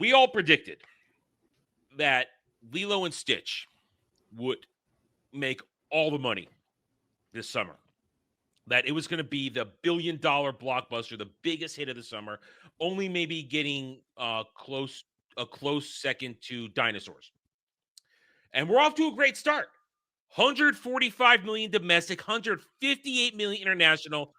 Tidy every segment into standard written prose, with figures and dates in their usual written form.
we all predicted that Lilo and Stitch would make all the money this summer. That it was going to be the billion-dollar blockbuster, the biggest hit of the summer, only maybe getting a close second to Dinosaurs. And we're off to a great start. 145 million domestic, 158 million international,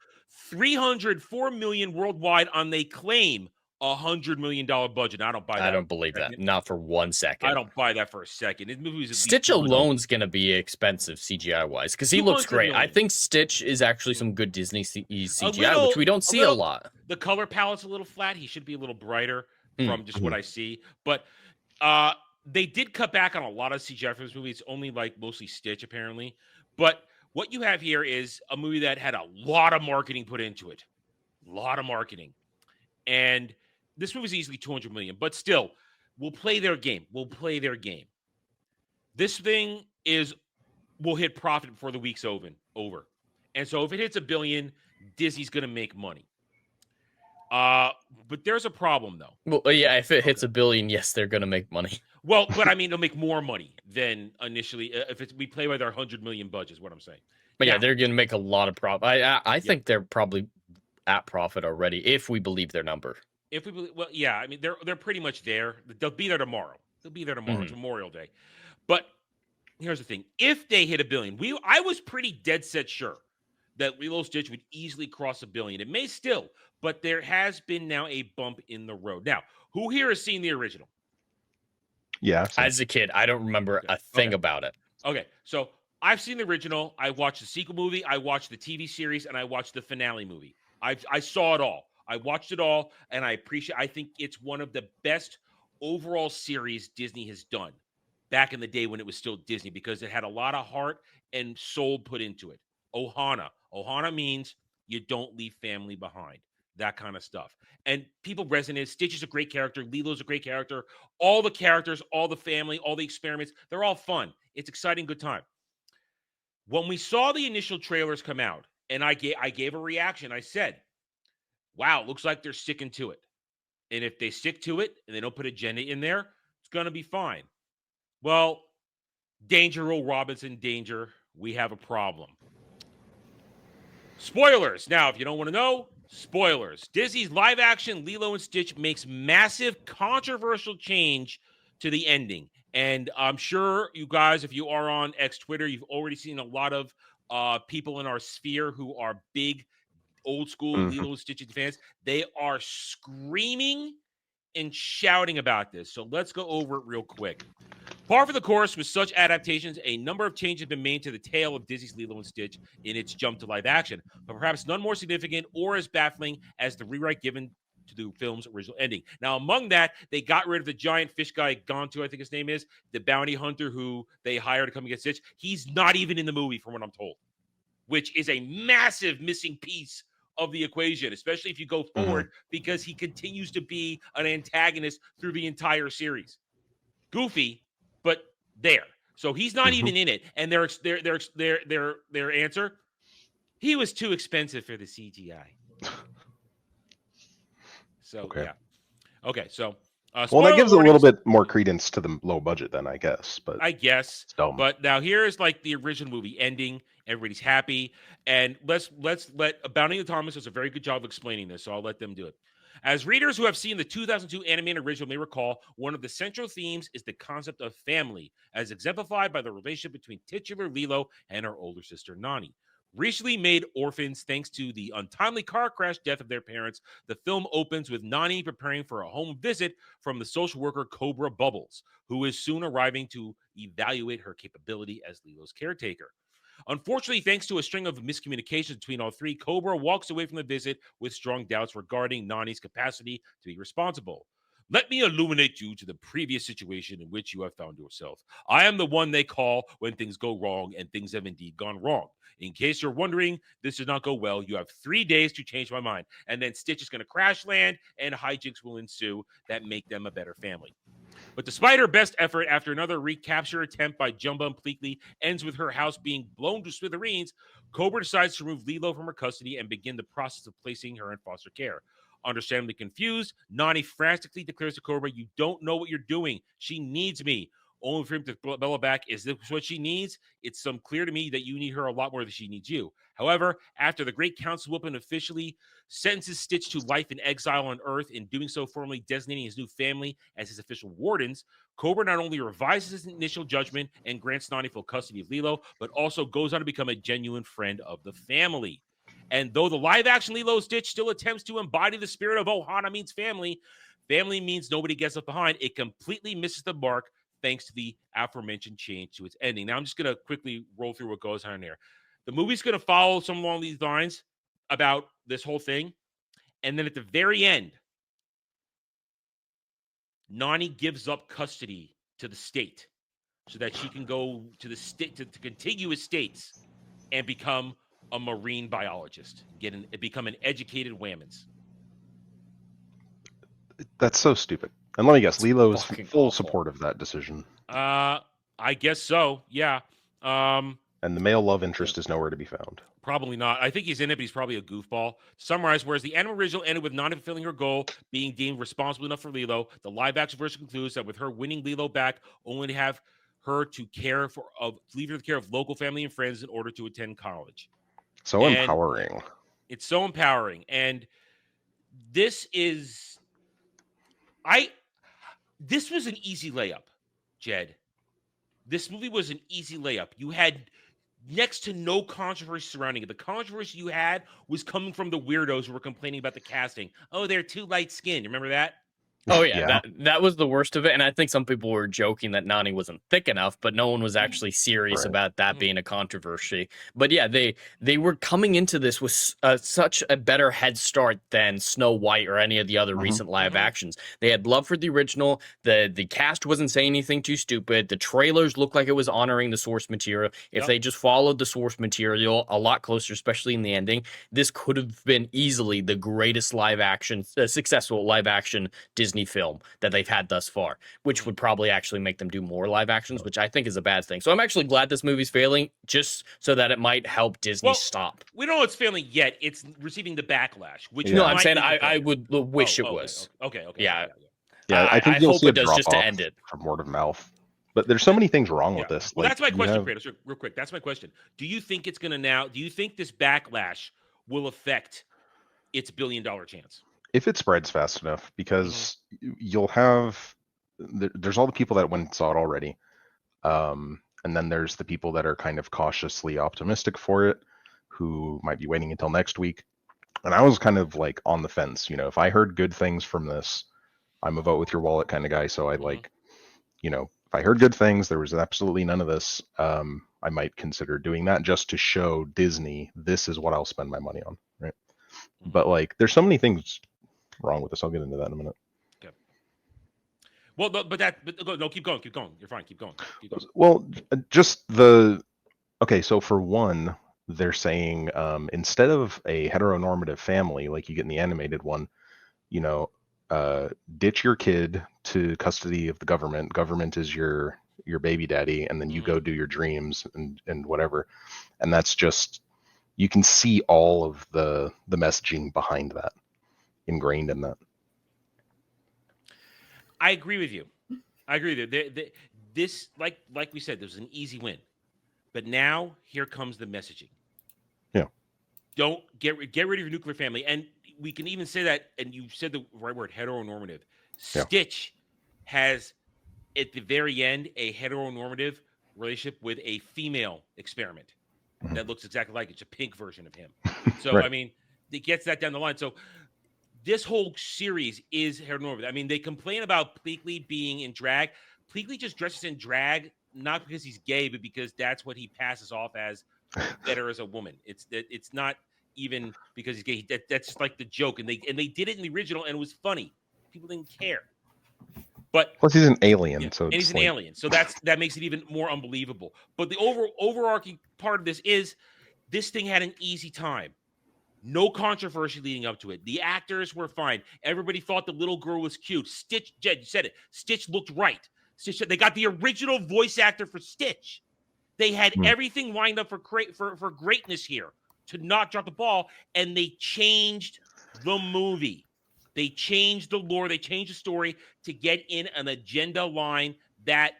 304 million worldwide on they claim $100 million budget. I don't buy that. I don't believe that. Not for 1 second. I don't buy that for a second. This movie is Stitch alone's going to be expensive CGI wise because he looks great. I think Stitch is actually some good Disney CGI, which we don't see a lot. The color palette's a little flat. He should be a little brighter from just what I see. But they did cut back on a lot of CGI for this movie. It's only like mostly Stitch apparently. But what you have here is a movie that had a lot of marketing put into it. A lot of marketing. And this movie's easily 200 million, but still, we'll play their game. This thing will hit profit before the week's over. And so if it hits $1 billion, Disney's going to make money. But there's a problem, though. Well, yeah, if it hits $1 billion, yes, they're going to make money. Well, but I mean, they'll make more money than initially. We play with our 100 million budget, is what I'm saying. But yeah, they're going to make a lot of profit. I think they're probably at profit already, if we believe their number. If we believe, well, yeah, I mean, they're pretty much there. They'll be there tomorrow. It's Memorial Day. But here's the thing: if they hit $1 billion, I was pretty dead set sure that Lilo Stitch would easily cross $1 billion. It may still, but there has been now a bump in the road. Now, who here has seen the original? Yeah. As a kid, I don't remember a thing about it. Okay, so I've seen the original. I watched the sequel movie. I watched the TV series, and I watched the finale movie. I saw it all. I watched it all, and I think it's one of the best overall series Disney has done back in the day when it was still Disney, because it had a lot of heart and soul put into it. Ohana. Ohana means you don't leave family behind. That kind of stuff. And people resonate. Stitch is a great character. Lilo's a great character. All the characters, all the family, all the experiments, they're all fun. It's exciting, good time. When we saw the initial trailers come out, and I gave a reaction, I said, wow, looks like they're sticking to it. And if they stick to it and they don't put agenda in there, it's going to be fine. Well, danger, Will Robinson, danger. We have a problem. Spoilers. Now, if you don't want to know, spoilers. Disney's live-action Lilo and Stitch makes massive controversial change to the ending. And I'm sure you guys, if you are on X Twitter, you've already seen a lot of people in our sphere who are big old school Lilo and Stitch fans. They are screaming and shouting about this. So let's go over it real quick. Par for the course with such adaptations, a number of changes have been made to the tale of Disney's Lilo and Stitch in its jump to live action, but perhaps none more significant or as baffling as the rewrite given to the film's original ending. Now, among that, they got rid of the giant fish guy, Gontu, I think his name is, the bounty hunter who they hired to come and get Stitch. He's not even in the movie, from what I'm told, which is a massive missing piece of the equation, especially if you go forward, because he continues to be an antagonist through the entire series. Goofy, but there. So he's not even in it. And their answer, he was too expensive for the CGI. So yeah. Okay, so well, that gives a little bit more credence to the low budget then, I guess. But I guess. But now here's like the original movie ending. Everybody's happy. And let's let Bounty and Thomas does a very good job of explaining this, so I'll let them do it. As readers who have seen the 2002 animated original may recall, one of the central themes is the concept of family, as exemplified by the relationship between titular Lilo and her older sister Nani. Recently made orphans thanks to the untimely car crash death of their parents, the film opens with Nani preparing for a home visit from the social worker Cobra Bubbles, who is soon arriving to evaluate her capability as Lilo's caretaker. Unfortunately, thanks to a string of miscommunications between all three, Cobra walks away from the visit with strong doubts regarding Nani's capacity to be responsible. Let me illuminate you to the previous situation in which you have found yourself. I am the one they call when things go wrong, and things have indeed gone wrong. In case you're wondering, this did not go well. You have 3 days to change my mind. And then Stitch is going to crash land, and hijinks will ensue that make them a better family. But despite her best effort, after another recapture attempt by Jumba and Pleakley ends with her house being blown to smithereens, Cobra decides to remove Lilo from her custody and begin the process of placing her in foster care. Understandably confused, Nani frantically declares to Cobra, "You don't know what you're doing. She needs me." Only for him to pull Bella back. "Is this what she needs? It's clear to me that you need her a lot more than she needs you." However, after the Great Council Whoopin officially sentences Stitch to life in exile on Earth, in doing so formally designating his new family as his official wardens, Cobra not only revises his initial judgment and grants Nani full custody of Lilo, but also goes on to become a genuine friend of the family. And though the live-action Lilo Stitch still attempts to embody the spirit of Ohana means family, family means nobody gets left behind, it completely misses the mark thanks to the aforementioned change to its ending. Now, I'm just going to quickly roll through what goes on here. The movie's going to follow some along these lines about this whole thing. And then at the very end, Nani gives up custody to the state so that she can go to the state, to contiguous states, and become a marine biologist, become an educated Whammons. That's so stupid. And let me guess, Lilo is full awful. support of that decision. I guess so. Yeah. And the male love interest is nowhere to be found. Probably not. I think he's in it, but he's probably a goofball. To summarize, whereas the anime original ended with Nani fulfilling her goal, being deemed responsible enough for Lilo, the live-action version concludes that with her winning Lilo back, only to have her to leave her to care of local family and friends in order to attend college. So empowering. It's so empowering, and this is, this was an easy layup, Jed. This movie was an easy layup. You had next to no controversy surrounding it. The controversy you had was coming from the weirdos who were complaining about the casting. Oh, they're too light-skinned. Remember that? Oh yeah, that was the worst of it, and I think some people were joking that Nani wasn't thick enough, but no one was actually serious about that being a controversy. But yeah, they were coming into this with such a better head start than Snow White or any of the other recent live actions. They had love for the original. The cast wasn't saying anything too stupid. The trailers looked like it was honoring the source material. If they just followed the source material a lot closer, especially in the ending, this could have been easily the greatest successful live action Disney film that they've had thus far, which would probably actually make them do more live actions, which I think is a bad thing. So I'm actually glad this movie's failing, just so that it might help Disney stop. We don't know it's failing yet. It's receiving the backlash, which no, I'm saying I would wish it was. Okay. Yeah. I think you'll hope see it does just to end it from word of mouth. But there's so many things wrong with this. Well, that's my question, Kratos. Real quick, that's my question. Do you think it's going to do you think this backlash will affect its $1 billion chance? If it spreads fast enough, because you'll have, there's all the people that went and saw it already. And then there's the people that are kind of cautiously optimistic for it, who might be waiting until next week. And I was kind of like on the fence, if I heard good things from this, I'm a vote with your wallet kind of guy. So I if I heard good things, there was absolutely none of this. I might consider doing that just to show Disney, this is what I'll spend my money on. Right. But there's so many things wrong with this. I'll get into that in a minute. Okay. Well, no, keep going. You're fine. Keep going. Well, so for one, they're saying instead of a heteronormative family like you get in the animated one, ditch your kid to custody of the government. Government is your baby daddy, and then you go do your dreams and whatever. And that's just, you can see all of the messaging behind that, ingrained in that. I agree with you. This, like we said, there was an easy win, but now here comes the messaging. Yeah. Don't get rid of your nuclear family, and we can even say that. And you said the right word, heteronormative. Yeah. Stitch has, at the very end, a heteronormative relationship with a female experiment that looks exactly like it's a pink version of him. So right. I mean, it gets that down the line. So this whole series is heteronormative. I mean, they complain about Pleakley being in drag. Pleakley just dresses in drag, not because he's gay, but because that's what he passes off as better as a woman. It's not even because he's gay. That's just like the joke. And they did it in the original, and it was funny. People didn't care. But plus, he's an alien, so he's an alien, so that makes it even more unbelievable. But the overarching part of this is this thing had an easy time. No controversy leading up to it. The actors were fine. Everybody thought the little girl was cute. Stitch, Jed, you said it. Stitch looked right. They got the original voice actor for Stitch. They had everything lined up for greatness here to not drop the ball, and they changed the movie. They changed the lore, they changed the story to get in an agenda line that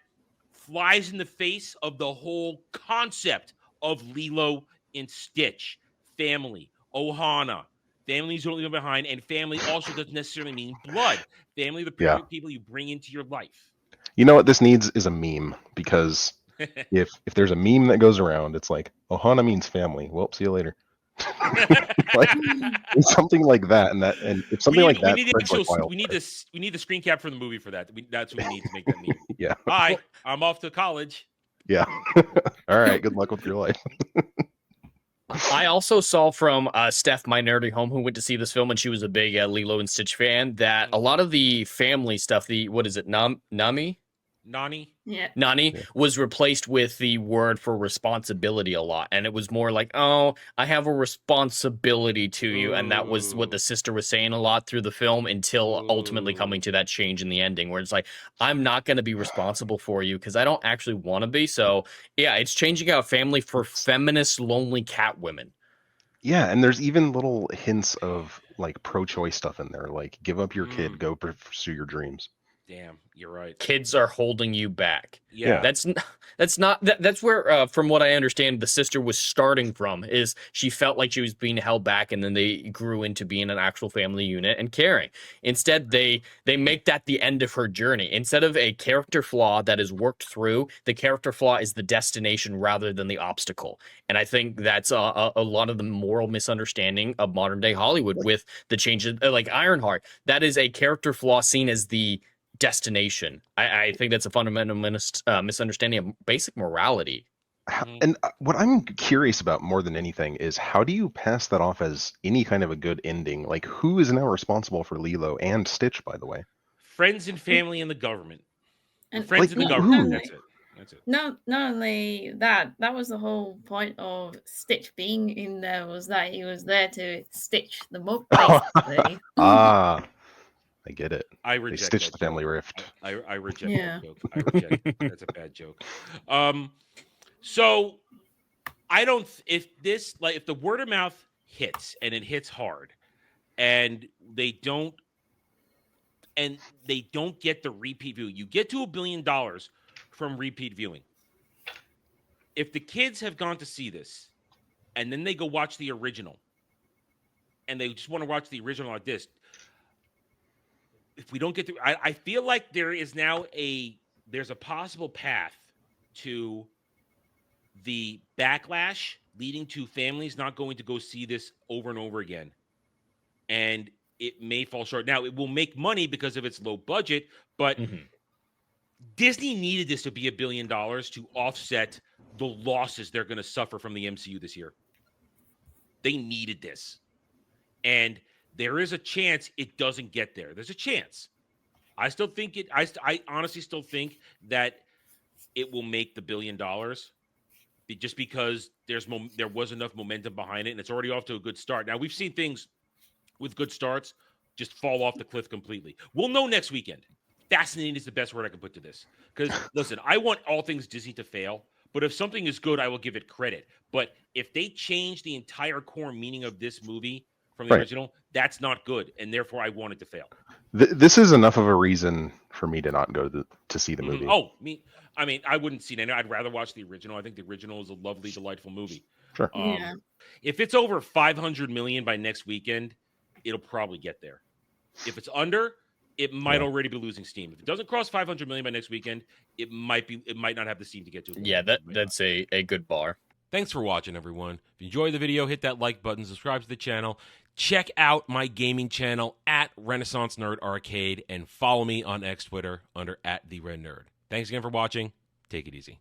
flies in the face of the whole concept of Lilo and Stitch, family, Ohana. Families don't leave behind, and family also doesn't necessarily mean blood. Family are the people you bring into your life. You know what this needs is a meme, because if there's a meme that goes around, it's like, Ohana means family. Well, see you later. Like, something like that, and if something like that spreads like wildfire. We need the screen cap for the movie for that. That's what we need to make that meme. Yeah. Bye. I'm off to college. Yeah. All right. Good luck with your life. I also saw from Steph, my nerdy home, who went to see this film, and she was a big Lilo and Stitch fan, that a lot of the family stuff, what is it, Nani? Yeah. Nani was replaced with the word for responsibility a lot. And it was more like, oh, I have a responsibility to you. And that was what the sister was saying a lot through the film, until ultimately coming to that change in the ending, where it's like, I'm not going to be responsible for you because I don't actually want to be. So, yeah, it's changing out family for feminist, lonely cat women. Yeah, and there's even little hints of like pro-choice stuff in there, like give up your kid, go pursue your dreams. Damn, you're right. Kids are holding you back. Yeah. That's where, from what I understand, the sister was starting from, is she felt like she was being held back, and then they grew into being an actual family unit and caring. Instead, they make that the end of her journey. Instead of a character flaw that is worked through, the character flaw is the destination rather than the obstacle. And I think that's a lot of the moral misunderstanding of modern day Hollywood with the changes, like Ironheart. That is a character flaw seen as the destination. I think that's a fundamental misunderstanding of basic morality. And what I'm curious about more than anything is, how do you pass that off as any kind of a good ending? Like, who is now responsible for Lilo and Stitch, by the way? Friends and family and the government. And friends in the government. That's it. Not only that, that was the whole point of Stitch being in there, was that he was there to stitch them up, basically. I get it. I reject. They stitched the family rift. I reject that joke. I reject it. That's a bad joke. So I don't. If the word of mouth hits, and it hits hard, and they don't get the repeat view, you get to $1 billion from repeat viewing. If the kids have gone to see this, and then they go watch the original, and they just want to watch the original like this, if we don't get through, I feel like there is now there's a possible path to the backlash leading to families not going to go see this over and over again. And it may fall short. Now, it will make money because of its low budget, but Disney needed this to be $1 billion to offset the losses they're going to suffer from the MCU this year. They needed this. And there is a chance it doesn't get there. There's a chance. I still think it. I honestly still think that it will make the $1 billion, just because there was enough momentum behind it, and it's already off to a good start. Now, we've seen things with good starts just fall off the cliff completely. We'll know next weekend. Fascinating is the best word I can put to this. Because listen, I want all things Disney to fail, but if something is good, I will give it credit. But if they change the entire core meaning of this movie from the original, that's not good, and therefore I want it to fail. This is enough of a reason for me to not go to see the movie. I wouldn't see it. I'd rather watch the original. I think the original is a lovely, delightful movie. Sure. If it's over 500 million by next weekend, it'll probably get there. If it's under, it might already be losing steam. If it doesn't cross 500 million by next weekend, it might not have the steam to get to it. Yeah, that's a good bar. Thanks for watching, everyone. If you enjoyed the video, hit that like button, subscribe to the channel, check out my gaming channel at Renaissance Nerd Arcade, and follow me on X Twitter under @TheRedNerd. Thanks again for watching. Take it easy.